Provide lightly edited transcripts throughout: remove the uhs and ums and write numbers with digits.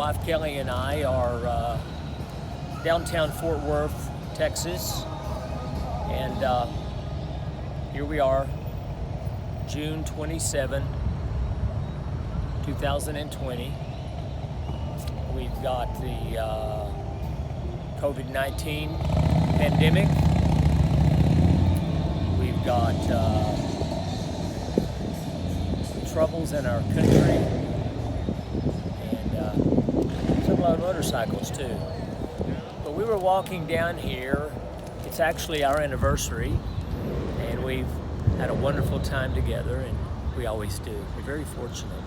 wife Kelly and I are downtown Fort Worth, Texas, and here we are, June 27, 2020. We've got the COVID-19 pandemic. We've got troubles in our country, and some loud motorcycles too. But we were walking down here. It's actually our anniversary, and we've had a wonderful time together, and we always do. We're very fortunate.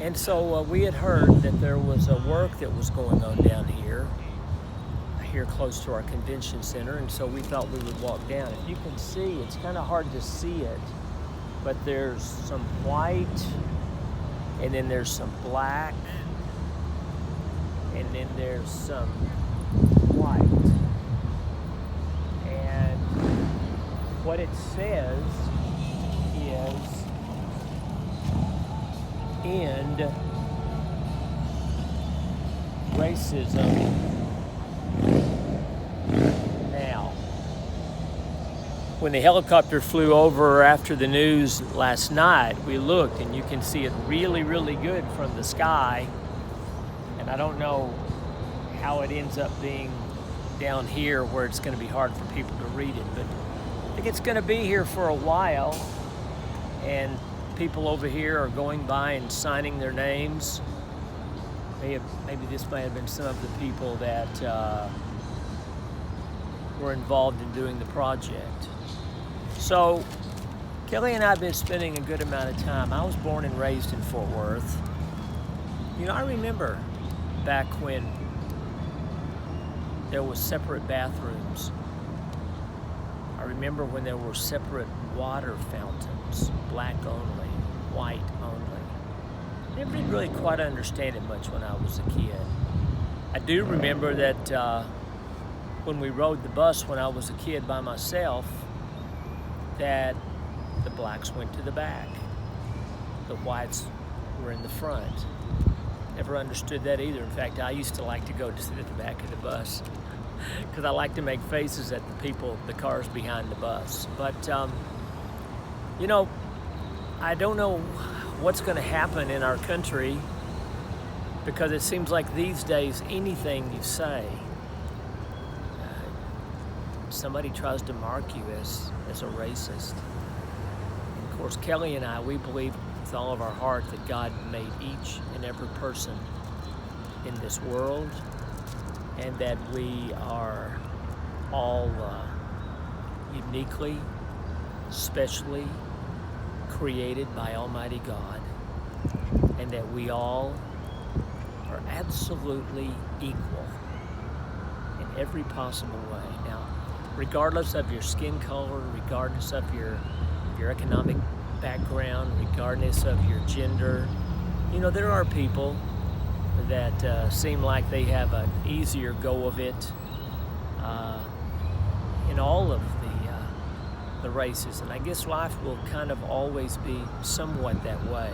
And so we had heard that there was a work that was going on down here close to our convention center, and so we thought we would walk down. If you can see, it's kind of hard to see it, but there's some white, and then there's some black, and then there's some white. And what it says is end racism now. When the helicopter flew over after the news last night, we looked, and you can see it really, really good from the sky. And I don't know how it ends up being down here where it's going to be hard for people to read it, but I think it's going to be here for a while, and people over here are going by and signing their names. Maybe this may have been some of the people that were involved in doing the project. So Kelly and I have been spending a good amount of time. I was born and raised in Fort Worth. You know, I remember back when there was separate bathrooms. I remember when there were separate water fountains, black only, white only. I never did really quite understand it much when I was a kid. I do remember that when we rode the bus when I was a kid by myself, that the blacks went to the back, the whites were in the front. Never understood that either. In fact, I used to like to go to sit at the back of the bus because I like to make faces at the cars behind the bus. But, you know, I don't know what's going to happen in our country, because it seems like these days anything you say, somebody tries to mark you as a racist. And of course, Kelly and I, we believe with all of our heart that God made each and every person in this world, and that we are all uniquely, specially created by Almighty God, and that we all are absolutely equal in every possible way. Now, regardless of your skin color, regardless of your economic background, regardless of your gender, you know, there are people that seem like they have an easier go of it in all of the races, and I guess life will kind of always be somewhat that way.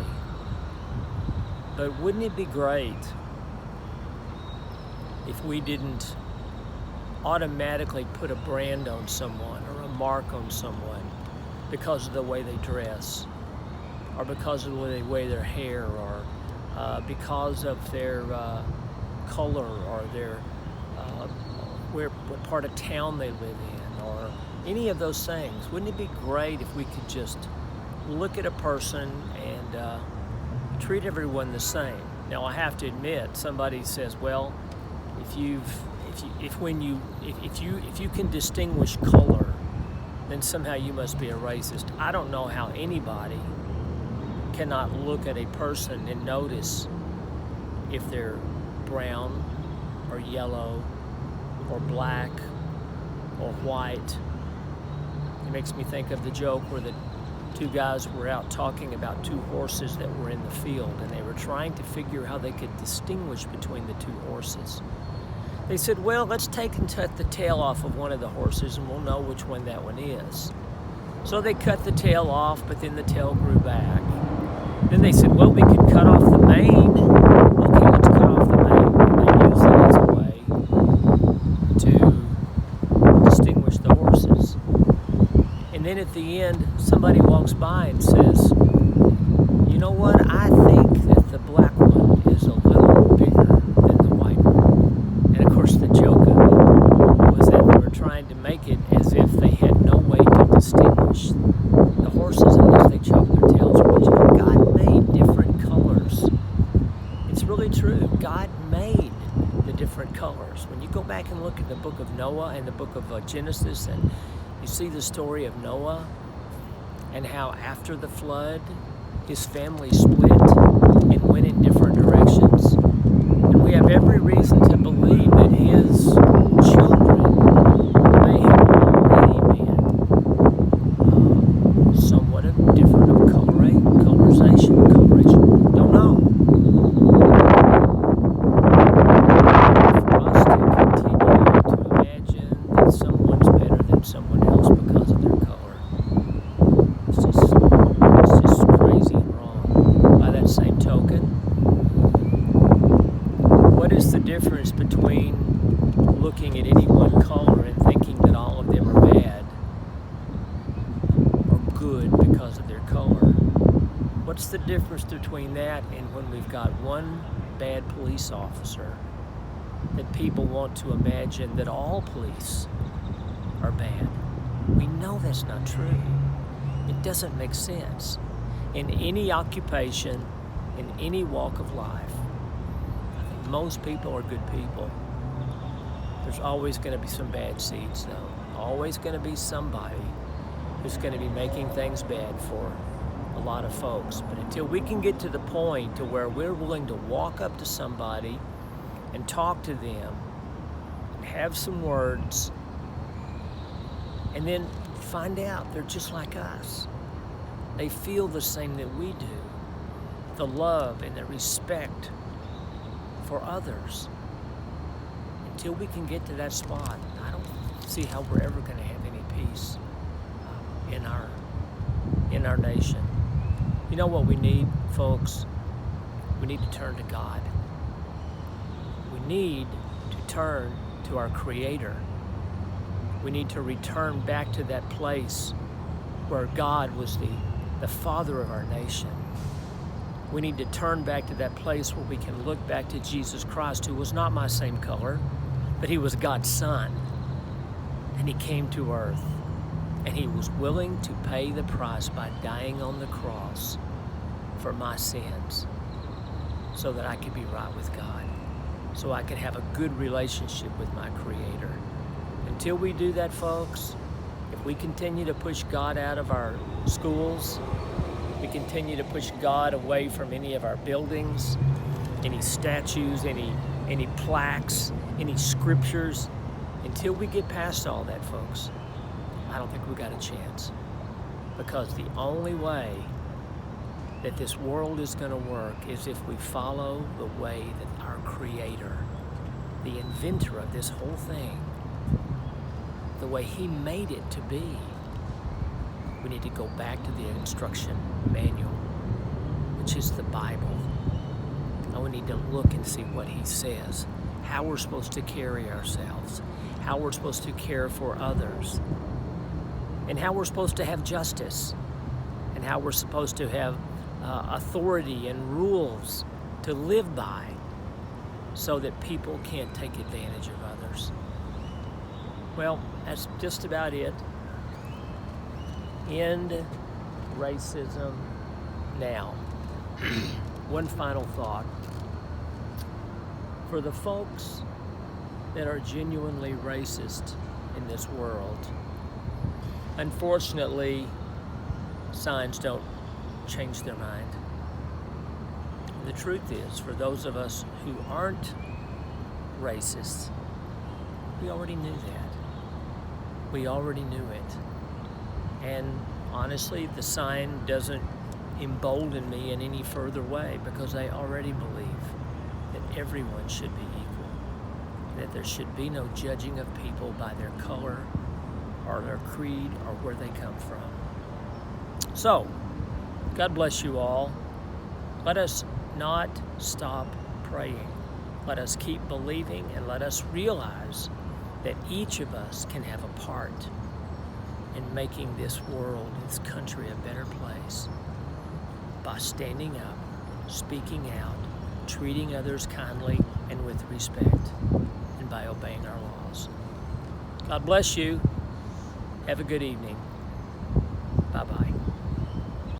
But wouldn't it be great if we didn't automatically put a brand on someone or a mark on someone because of the way they dress, or because of the way they wear their hair, or because of their color, or their what part of town they live in, or any of those things. Wouldn't it be great if we could just look at a person and treat everyone the same? Now, I have to admit, somebody says, well, if you can distinguish color, then somehow you must be a racist. I don't know how anybody cannot look at a person and notice if they're brown or yellow or black or white. It makes me think of the joke where the two guys were out talking about two horses that were in the field, and they were trying to figure how they could distinguish between the two horses. They said, well, let's take and cut the tail off of one of the horses and we'll know which one that one is. So they cut the tail off, but then the tail grew back. Then they said, well, we could cut off the mane. Okay, let's cut off then at the end, somebody walks by and says, you know what, I think that the black one is a little bigger than the white one. And of course the joke of it was that they were trying to make it as if they had no way to distinguish the horses unless they chopped their tails. But you know, God made different colors. It's really true. God made the different colors. When you go back and look at the book of Noah and the book of Genesis, and you see the story of Noah and how after the flood his family split and went in different directions. And we have every reason to believe that his children may have already been somewhat different of colorization. Don't know. For us to continue to imagine that someone's better than someone else because of their color, it's just crazy and wrong. By that same token, what is the difference between looking at any one color and thinking that all of them are bad or good because of their color? What's the difference between that and when we've got one bad police officer that people want to imagine that all police are bad? We know that's not true. It doesn't make sense. In any occupation, in any walk of life, I think most people are good people. There's always going to be some bad seeds, though. Always going to be somebody who's going to be making things bad for a lot of folks. But until we can get to the point to where we're willing to walk up to somebody and talk to them and have some words and then find out they're just like us. They feel the same that we do. The love and the respect for others. Until we can get to that spot, I don't see how we're ever going to have any peace in our nation. You know what we need, folks? We need to turn to God. We need to turn to our Creator. We need to return back to that place where God was the Father of our nation. We need to turn back to that place where we can look back to Jesus Christ, who was not my same color, but he was God's Son. And he came to earth. And he was willing to pay the price by dying on the cross for my sins so that I could be right with God, so I could have a good relationship with my Creator. Until we do that, folks, if we continue to push God out of our schools, we continue to push God away from any of our buildings, any statues, any plaques, any scriptures, until we get past all that, folks, I don't think we got a chance. Because the only way that this world is going to work is if we follow the way that our Creator, the inventor of this whole thing, the way he made it to be. We need to go back to the instruction manual, which is the Bible. And we need to look and see what he says, how we're supposed to carry ourselves, how we're supposed to care for others, and how we're supposed to have justice, and how we're supposed to have authority and rules to live by so that people can't take advantage of others. Well, that's just about it. End racism now. One final thought. For the folks that are genuinely racist in this world, unfortunately, signs don't change their mind. The truth is, for those of us who aren't racists, we already knew that. We already knew it. And honestly, the sign doesn't embolden me in any further way, because I already believe that everyone should be equal, that there should be no judging of people by their color or their creed or where they come from. So, God bless you all. Let us not stop praying. Let us keep believing, and let us realize that each of us can have a part in making this world, this country, a better place by standing up, speaking out, treating others kindly and with respect, and by obeying our laws. God bless you. Have a good evening. Bye-bye.